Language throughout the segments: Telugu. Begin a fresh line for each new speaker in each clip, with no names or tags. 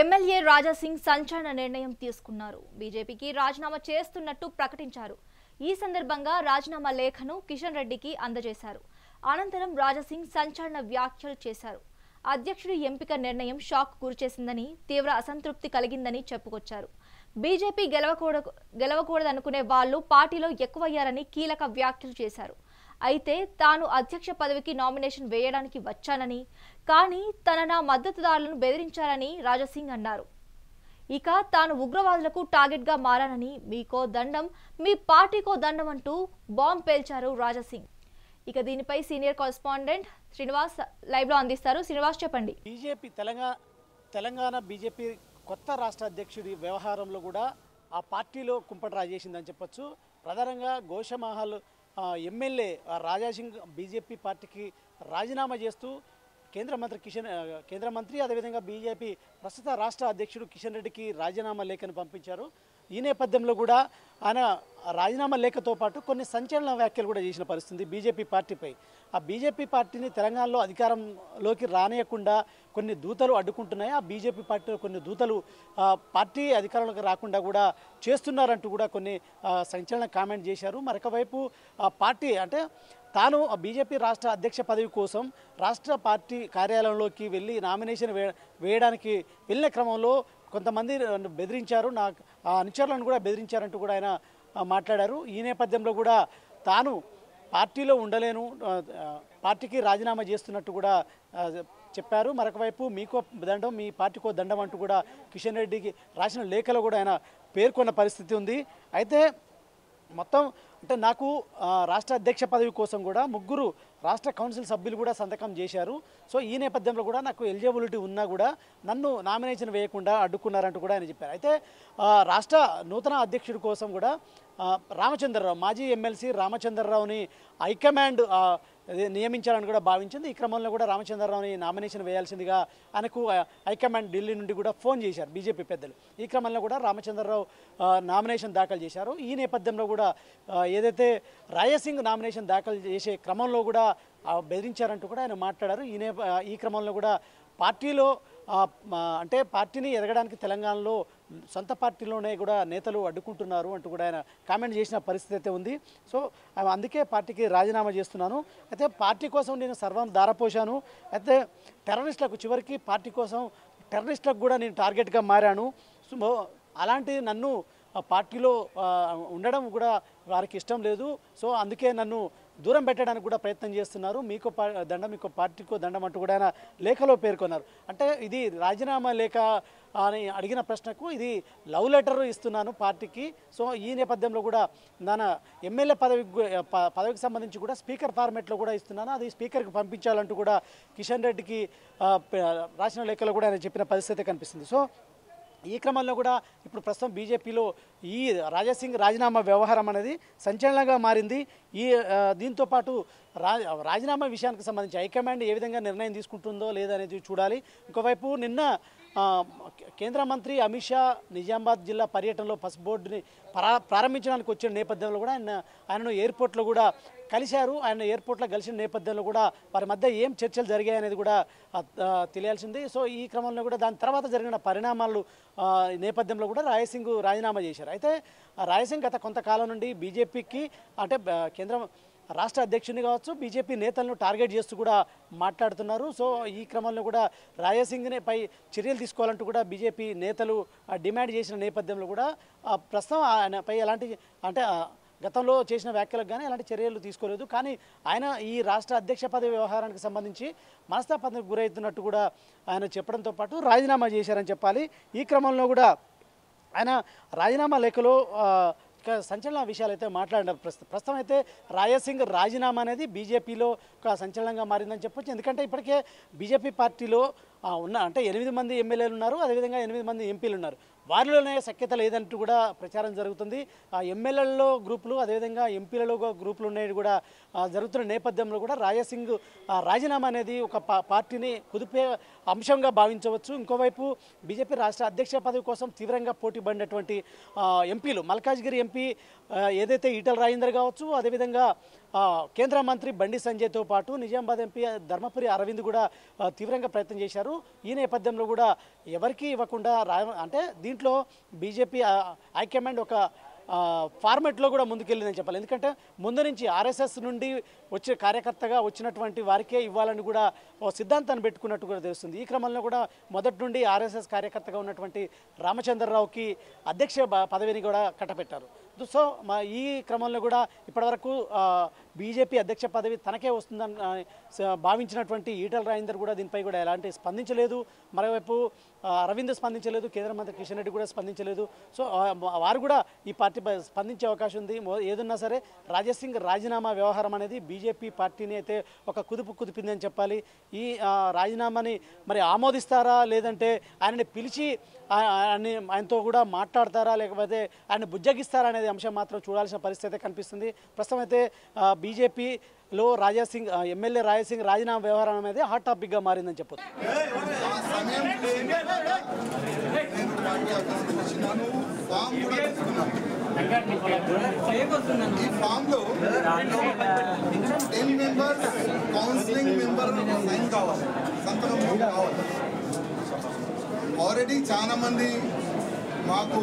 ఎమ్మెల్యే రాజాసింగ్ సంచలన నిర్ణయం తీసుకున్నారు. బీజేపీకి రాజీనామా చేస్తున్నట్టు ప్రకటించారు. ఈ సందర్భంగా రాజీనామా లేఖను కిషన్ రెడ్డికి అందజేశారు. అనంతరం రాజాసింగ్ సంచలన వ్యాఖ్యలు చేశారు. అధ్యక్షుడి ఎంపిక నిర్ణయం షాక్ గురిచేసిందని, తీవ్ర అసంతృప్తి కలిగిందని చెప్పుకొచ్చారు. బీజేపీ గెలవకూడదనుకునే వాళ్లు పార్టీలో ఎక్కువయ్యారని కీలక వ్యాఖ్యలు చేశారు. అయితే తాను అధ్యక్ష పదవికి నామినేషన్ వేయడానికి వచ్చానని, కానీ నా మద్దతుదారులను బెదిరించారని రాజాసింగ్ అన్నారు. ఇక తాను ఉగ్రవాదులకు టార్గెట్ గా మారానని, మీకో దండం, మీ పార్టీకో దండం అంటూ బాంబ్ పేల్చారు రాజాసింగ్. ఇక దీనిపై సీనియర్ కరెస్పాండెంట్ శ్రీనివాస్ లైవ్ లో అందిస్తారు. శ్రీనివాస్, చెప్పండి.
బీజేపీ తెలంగాణ బీజేపీ కొత్త రాష్ట్ర అధ్యక్షుడి వ్యవహారంలో కూడా ఆ పార్టీలో కుంపటి రాజేసిందని చెప్పొచ్చు. ప్రధానంగా గోషమహల్ ఎమ్మెల్యే రాజాసింగ్ బీజేపీ పార్టీకి రాజీనామా చేస్తూ కేంద్ర మంత్రి అదేవిధంగా బీజేపీ ప్రస్తుత రాష్ట్ర అధ్యక్షుడు కిషన్ రెడ్డికి రాజీనామా లేఖను పంపించారు. ఈ నేపథ్యంలో కూడా ఆయన రాజీనామా లేఖతో పాటు కొన్ని సంచలన వ్యాఖ్యలు కూడా చేసిన పరిస్థితి బీజేపీ పార్టీపై. ఆ బీజేపీ పార్టీని తెలంగాణలో అధికారంలోకి రానియకుండా కొన్ని దూతలు అడ్డుకుంటున్నాయి. ఆ బీజేపీ పార్టీలో కొన్ని దూతలు పార్టీ అధికారంలోకి రాకుండా కూడా చేస్తున్నారంటూ కూడా కొన్ని సంచలన కామెంట్ చేశారు. మరొక వైపు పార్టీ అంటే తాను బీజేపీ రాష్ట్ర అధ్యక్ష పదవి కోసం రాష్ట్ర పార్టీ కార్యాలయంలోకి వెళ్ళి నామినేషన్ వేయడానికి వెళ్ళిన క్రమంలో కొంతమంది బెదిరించారు, నా అనుచరులను కూడా బెదిరించారంటూ కూడా ఆయన మాట్లాడారు. ఈ నేపథ్యంలో కూడా తాను పార్టీలో ఉండలేను, పార్టీకి రాజీనామా చేస్తున్నట్టు కూడా చెప్పారు. మరొక వైపు మీకో దండం, మీ పార్టీకో దండం అంటూ కూడా కిషన్ రెడ్డికి రాసిన లేఖలో కూడా ఆయన పేర్కొన్న పరిస్థితి ఉంది. అయితే మొత్తం అంటే నాకు రాష్ట్ర అధ్యక్ష పదవి కోసం కూడా 3 రాష్ట్ర కౌన్సిల్ సభ్యులు కూడా సంతకం చేశారు. సో ఈ నేపథ్యంలో కూడా నాకు ఎలిజిబిలిటీ ఉన్నా కూడా నన్ను నామినేషన్ వేయకుండా అడ్డుకున్నారంటూ కూడా ఆయన చెప్పారు. అయితే రాష్ట్ర నూతన అధ్యక్షుడి కోసం కూడా రామచంద్రరావు, మాజీ ఎమ్మెల్సీ రామచంద్రరావుని హైకమాండ్ నియమించాలని కూడా భావించింది. ఈ క్రమంలో కూడా రామచంద్రరావుని నామినేషన్ వేయాల్సిందిగా ఆయనకు హైకమాండ్ ఢిల్లీ నుండి కూడా ఫోన్ చేశారు బీజేపీ పెద్దలు. ఈ క్రమంలో కూడా రామచంద్రరావు నామినేషన్ దాఖలు చేశారు. ఈ నేపథ్యంలో కూడా ఏదైతే రాజాసింగ్ నామినేషన్ దాఖలు చేసే క్రమంలో కూడా బెదిరించారంటూ కూడా ఆయన మాట్లాడారు. ఈ క్రమంలో కూడా పార్టీలో అంటే పార్టీని ఎదగడానికి తెలంగాణలో సొంత పార్టీలోనే కూడా నేతలు అడ్డుకుంటున్నారు అంటూ కూడా ఆయన కామెంట్ చేసిన పరిస్థితి అయితే ఉంది. సో అందుకే పార్టీకి రాజీనామా చేస్తున్నాను, అయితే పార్టీ కోసం నేను సర్వం ధారపోశాను, అయితే టెర్రరిస్టులకు చివరికి పార్టీ కోసం టెర్రరిస్టులకు కూడా నేను టార్గెట్గా మారాను. సో అలాంటి నన్ను పార్టీలో ఉండడం కూడా వారికి ఇష్టం లేదు. సో అందుకే నన్ను దూరం పెట్టడానికి కూడా ప్రయత్నం చేస్తున్నారు. మీకో దండం, మీకో పార్టీకో దండం అంటూ కూడా ఆయన లేఖలో పేర్కొన్నారు. అంటే ఇది రాజీనామా లేఖ అని అడిగిన ప్రశ్నకు ఇది లవ్ లెటర్ ఇస్తున్నాను పార్టీకి. సో ఈ నేపథ్యంలో కూడా నా ఎమ్మెల్యే పదవికి సంబంధించి కూడా స్పీకర్ ఫార్మేట్లో కూడా ఇస్తున్నాను, అది స్పీకర్కి పంపించాలంటూ కూడా కిషన్ రెడ్డికి రాసిన లేఖలో కూడా ఆయన చెప్పిన పరిస్థితి కనిపిస్తుంది. సో ఈ క్రమంలో కూడా ఇప్పుడు ప్రస్తుతం బీజేపీలో ఈ రాజాసింగ్ రాజీనామా వ్యవహారం అనేది సంచలనంగా మారింది. దీంతో పాటు రాజీనామా విషయానికి సంబంధించి హైకమాండ్ ఏ విధంగా నిర్ణయం తీసుకుంటుందో లేదనేది చూడాలి. ఇంకోవైపు నిన్న కేంద్ర మంత్రి అమిత్ షా నిజామాబాద్ జిల్లా పర్యటనలో పసుపు బోర్డుని ప్రారంభించడానికి వచ్చిన నేపథ్యంలో కూడా ఆయనను ఎయిర్పోర్ట్లో కూడా కలిశారు. ఆయన ఎయిర్పోర్ట్లో కలిసిన నేపథ్యంలో కూడా వారి మధ్య ఏం చర్చలు జరిగాయనేది కూడా తెలియాల్సింది. సో ఈ క్రమంలో కూడా దాని తర్వాత జరిగిన పరిణామాలు నేపథ్యంలో కూడా రాజాసింగ్ రాజీనామా చేశారు. అయితే రాజాసింగ్ గత కొంతకాలం నుండి బీజేపీకి అంటే రాష్ట్ర అధ్యక్షుని కావచ్చు, బీజేపీ నేతలను టార్గెట్ చేస్తూ కూడా మాట్లాడుతున్నారు. సో ఈ క్రమంలో కూడా రాజాసింగ్ని పై చర్యలు తీసుకోవాలంటూ కూడా బీజేపీ నేతలు డిమాండ్ చేసిన నేపథ్యంలో కూడా ప్రస్తుతం ఆయనపై ఎలాంటి అంటే గతంలో చేసిన వ్యాఖ్యలకు కానీ ఎలాంటి చర్యలు తీసుకోలేదు. కానీ ఆయన ఈ రాష్ట్ర అధ్యక్ష పదవి వ్యవహారానికి సంబంధించి మనస్తాపానికి గురవుతున్నట్టు కూడా ఆయన చెప్పడంతో పాటు రాజీనామా చేశారని చెప్పాలి. ఈ క్రమంలో కూడా ఆయన రాజీనామా లేఖలో సంచలన విషయాలు అయితే మాట్లాడిన ప్రస్తుతం అయితే రాజాసింగ్ రాజీనామా అనేది బీజేపీలో ఒక సంచలనంగా మారిందని చెప్పొచ్చు. ఎందుకంటే ఇప్పటికే బీజేపీ పార్టీలో ఉన్న అంటే 8 మంది ఎమ్మెల్యేలు ఉన్నారు, అదేవిధంగా 8 మంది ఎంపీలు ఉన్నారు. వారిలోనే సఖ్యత లేదంటూ కూడా ప్రచారం జరుగుతుంది. ఆ ఎమ్మెల్యేలలో గ్రూపులు అదేవిధంగా ఎంపీలలో గ్రూపులు ఉన్నాయి కూడా జరుగుతున్న నేపథ్యంలో కూడా రాజాసింగ్ రాజీనామా అనేది ఒక పార్టీని కుదిపే అంశంగా భావించవచ్చు. ఇంకోవైపు బీజేపీ రాష్ట్ర అధ్యక్ష పదవి కోసం తీవ్రంగా పోటీ పడినటువంటి ఎంపీలు మల్కాజ్గిరి ఎంపీ ఏదైతే ఈటల రాజేందర్ కావచ్చు, అదేవిధంగా కేంద్ర మంత్రి బండి సంజయ్తో పాటు నిజామాబాద్ ఎంపీ ధర్మపురి అరవింద్ కూడా తీవ్రంగా ప్రయత్నం చేశారు. ఈ నేపథ్యంలో కూడా ఎవరికి ఇవ్వకుండా అంటే దీంట్లో బీజేపీ హైకమాండ్ ఒక ఫార్మెట్లో కూడా ముందుకెళ్ళిందని చెప్పాలి. ఎందుకంటే ముందు నుంచి ఆర్ఎస్ఎస్ నుండి వచ్చే కార్యకర్తగా వచ్చినటువంటి వారికే ఇవ్వాలని కూడా ఓ సిద్ధాంతాన్ని పెట్టుకున్నట్టు కూడా తెలుస్తుంది. ఈ క్రమంలో కూడా మొదటి నుండి ఆర్ఎస్ఎస్ కార్యకర్తగా ఉన్నటువంటి రామచంద్రరావుకి అధ్యక్ష పదవిని కూడా కట్టపెట్టారు. సో ఈ క్రమంలో కూడా ఇప్పటివరకు బీజేపీ అధ్యక్ష పదవి తనకే వస్తుందని భావించినటువంటి ఈటల రాజేందర్ కూడా దీనిపై కూడా ఎలాంటి స్పందించలేదు. మరోవైపు అరవింద్ స్పందించలేదు, కేంద్ర మంత్రి కిషన్ రెడ్డి కూడా స్పందించలేదు. సో వారు కూడా ఈ పార్టీపై స్పందించే అవకాశం ఉంది. ఏదన్నా సరే రాజాసింగ్ రాజీనామా వ్యవహారం అనేది బీజేపీ పార్టీని అయితే ఒక కుదిపిందని చెప్పాలి. ఈ రాజీనామాని మరి ఆమోదిస్తారా, లేదంటే ఆయనని పిలిచి ఆయనతో కూడా మాట్లాడతారా, లేకపోతే ఆయన బుజ్జగిస్తారా అనేది అంశం మాత్రం చూడాల్సిన పరిస్థితి కనిపిస్తుంది. ప్రస్తుతం అయితే బీజేపీలో రాజాసింగ్ ఎమ్మెల్యే రాజాసింగ్ రాజీనామా వ్యవహారం అనేది హాట్ టాపిక్గా మారిందని చెప్పొచ్చు.
ఈ ఫామ్ లో 10 మెంబర్స్ కౌన్సిలింగ్ మెంబర్ సైన్ కావాలి, సంతకం కావాలి. ఆల్రెడీ చాలా మంది మాకు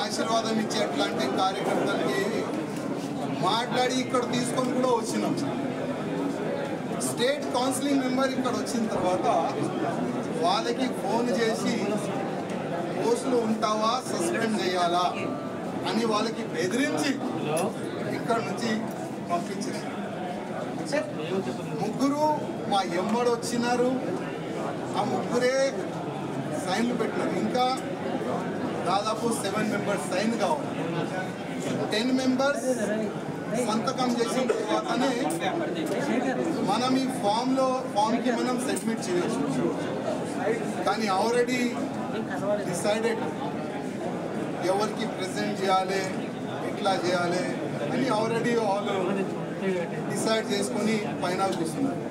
ఆశీర్వాదం ఇచ్చే అట్లాంటి కార్యకర్తలకి మాట్లాడి ఇక్కడ తీసుకొని కూడా వచ్చినాం. స్టేట్ కౌన్సిలింగ్ మెంబర్ ఇక్కడ వచ్చిన తర్వాత వాళ్ళకి ఫోన్ చేసి పోస్టులు ఉంటావా, సస్పెండ్ చేయాలా అని వాళ్ళకి బెదిరించి ఇక్కడ నుంచి పంపించారు. ముగ్గురు మా ఎమ్మడు వచ్చినారు, ఆ ముగ్గురే సైన్లు పెట్టినారు. ఇంకా దాదాపు 7 మెంబర్స్ సైన్ కావాలి. 10 మెంబర్స్ సంతకం చేసిన తర్వాతనే మనం ఈ ఫామ్కి మనం సబ్మిట్ చేయొచ్చు. కానీ ఆల్రెడీ డిసైడెడ్ ఎవరికి ప్రెజెంట్ చేయాలి, ఎట్లా చేయాలి అని ఆల్రెడీ వాళ్ళు డిసైడ్ చేసుకొని పైన చూస్తున్నారు.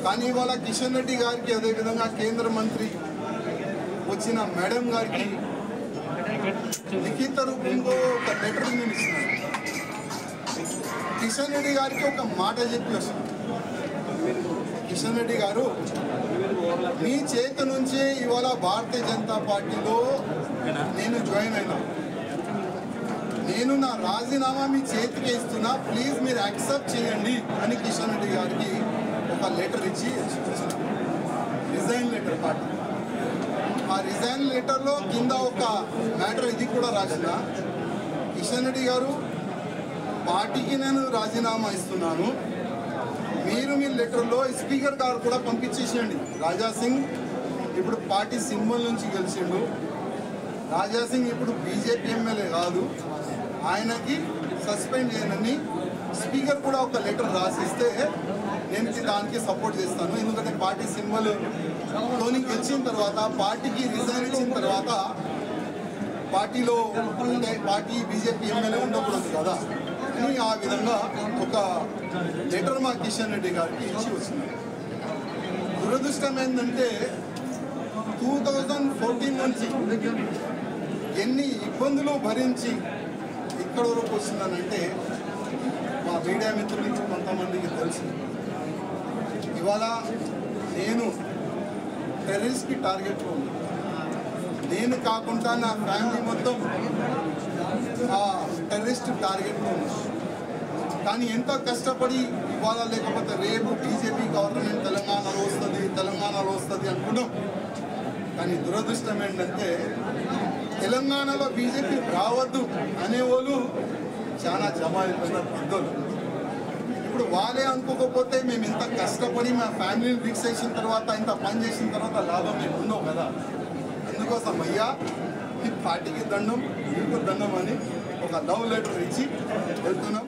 కానీ ఇవాళ కిషన్ రెడ్డి గారికి, అదేవిధంగా కేంద్ర మంత్రి వచ్చిన మేడం గారికి లిఖిత రూపంలో ఒక లెటర్ నేను ఇస్తున్నాను. కిషన్ రెడ్డి గారికి ఒక మాట చెప్పి వస్తుంది. కిషన్ రెడ్డి గారు, మీ చేతి నుంచి ఇవాళ భారతీయ జనతా పార్టీలో నేను జాయిన్ అయినా, నేను నా రాజీనామా మీ చేతికి ఇస్తున్నా, ప్లీజ్ మీరు యాక్సెప్ట్ చేయండి అని కిషన్ రెడ్డి గారికి ఒక లెటర్ ఇచ్చి రిజైన్ లెటర్ పార్టీ. ఆ రిజైన్ లెటర్లో కింద ఒక మ్యాటర్ ఇది కూడా రాసిన, కిషన్ రెడ్డి గారు పార్టీకి నేను రాజీనామా ఇస్తున్నాను, మీరు మీ లెటర్లో స్పీకర్ గారు కూడా పంపించేసేయండి. రాజాసింగ్ ఇప్పుడు పార్టీ సింబల్ నుంచి గెలిచిండు, రాజాసింగ్ ఇప్పుడు బీజేపీ ఎమ్మెల్యే కాదు, ఆయనకి సస్పెండ్ చేయనని స్పీకర్ కూడా ఒక లెటర్ రాసిస్తే నేను దానికి సపోర్ట్ చేస్తాను. ఎందుకంటే పార్టీ సింబల్తోని గెలిచిన తర్వాత, పార్టీకి రిజైన్ ఇచ్చిన తర్వాత పార్టీలో అంటే పార్టీ బీజేపీ ఎమ్మెల్యే ఉండకూడదు కదా అని ఆ విధంగా ఒక లెటర్ మా కిషన్ రెడ్డి గారికి ఇచ్చి వచ్చింది. దురదృష్టం ఏంటంటే 2014 నుంచి ఎన్ని ఇబ్బందులు భరించి ఇక్కడ వరకు వస్తున్నానంటే మా మీడియా మిత్రులకి కొంతమందికి తెలుసు. ఇవాళ నేను టెర్రరిస్ట్కి టార్గెట్లో ఉన్నాను. నేను కాకుండా నా ఫ్యామిలీ మొత్తం ఆ టెర్రరిస్ట్ టార్గెట్లో ఉన్నాను. కానీ ఎంతో కష్టపడి ఇవాళ లేకపోతే రేపు బీజేపీ గవర్నమెంట్ తెలంగాణలో వస్తుంది అనుకున్నాం. కానీ దురదృష్టం ఏంటంటే తెలంగాణలో బీజేపీ రావద్దు అనేవాళ్ళు చాలా జమ అయిపోయినారు పెద్దోళ్ళు. ఇప్పుడు వాళ్ళే అనుకోకపోతే మేము ఇంత కష్టపడి మా ఫ్యామిలీని ఫిక్స్ చేసిన తర్వాత, ఇంత పని చేసిన తర్వాత లాభం మేము ఉన్నాం కదా. అందుకోసం అయ్యా ఈ పార్టీకి దండం, మీకు దండం అని ఒక లవ్ లెటర్ ఇచ్చి వెళ్తున్నాం.